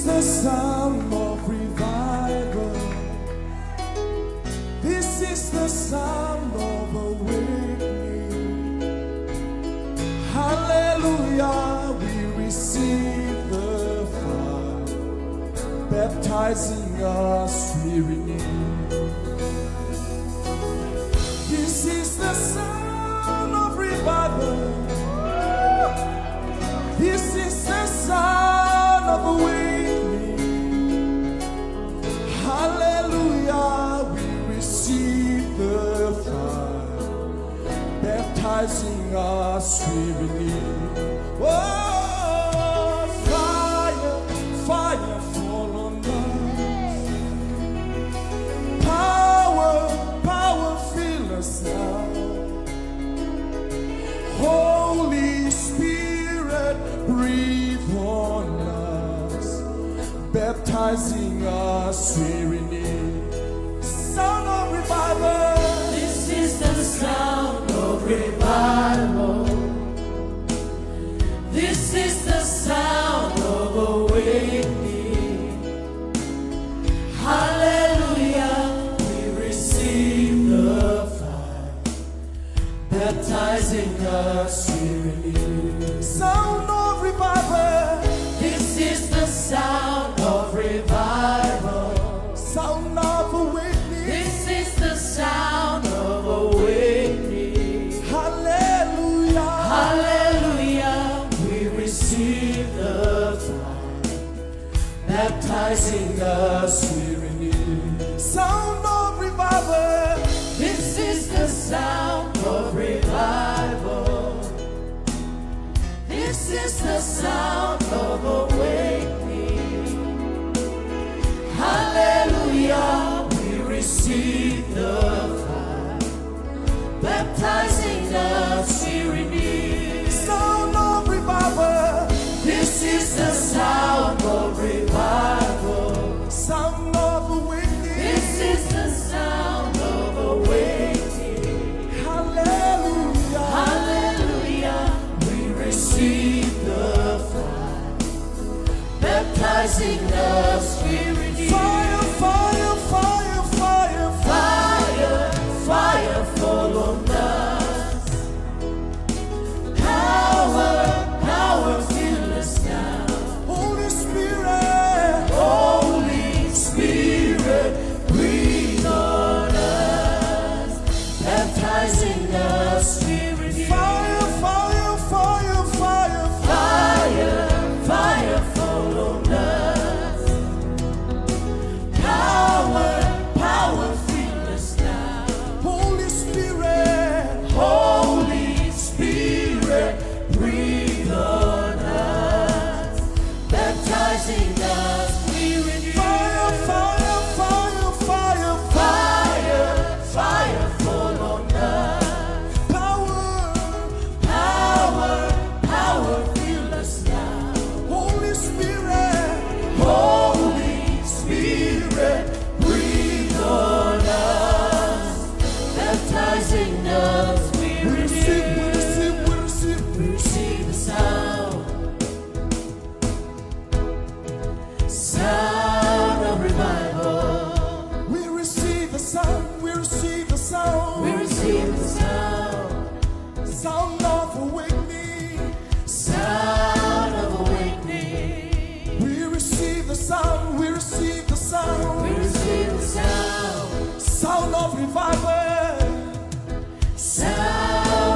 the sound of revival. This is the sound of awakening. Hallelujah, we receive the fire, baptizing us, we renew. This is the sound of revival. This is the sound of awakening. Hallelujah, we receive the fire, baptizing us, we renew. Oh, fire, fire fall on us. Power, power fill us now. Holy Spirit, breathe on us, baptizing us, we renew. Sound of revival. This is the sound of revival. This is the sound of awakening. Hallelujah, we receive the fire, baptizing us, we renew. Sound of revival. This is the sound of revival. Sound of awakening. This is the sound of awakening. Hallelujah. Hallelujah, we receive the fire, baptizing us, we renew. Sound of revival. This is the sound of revival. This is the sound of awakening. Hallelujah, we receive the fire, baptizing us, we renew. Sound of revival. This is the sound of revival. Sound of awakening. This is the sound of awakening. Hallelujah. Hallelujah, we receive the fire, baptizing us, we renew. Fire, fire, fire, fire, Fire, fire fall on us. Power, power fill us now. Holy Spirit. Holy Spirit, breathe on us, baptizing us, we renew. Fire, fire, fire, fire, Fire, fire fall on us. Power, power fill us now. Holy Spirit. Holy Spirit, breathe on us, baptizing us, we renew. Fire, fire, fire, fire, Fire, fire fall on us. power. Power, power fill us now. Holy Spirit. Holy Spirit, breathe on us, baptizing us, we We receive, we renew. receive, we receive. We receive the sound of revival. We receive the sound, we receive the sound. We receive the Sound of awakening. sound of awakening. We receive the sound, we receive the We sound. receive the sound Sound of revival.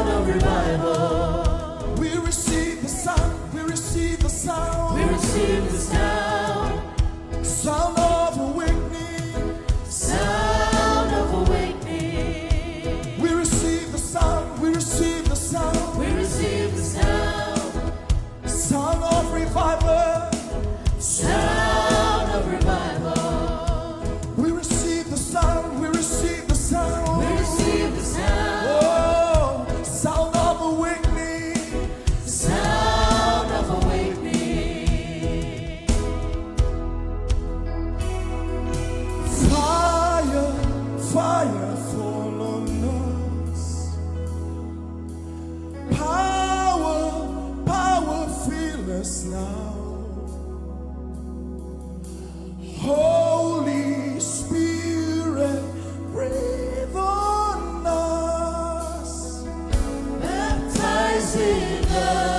of revival. We receive the sound, we receive the sound. We receive the sound Sound of awakening. of awakening. We receive the sound, we receive the sound. We receive the Sound of revival. sound of revival. We receive the sound, we receive the sound. We receive the sound Oh, sound of awakening. of awakening. Fire, fire fall on us. Power, power fill us now. blessed love.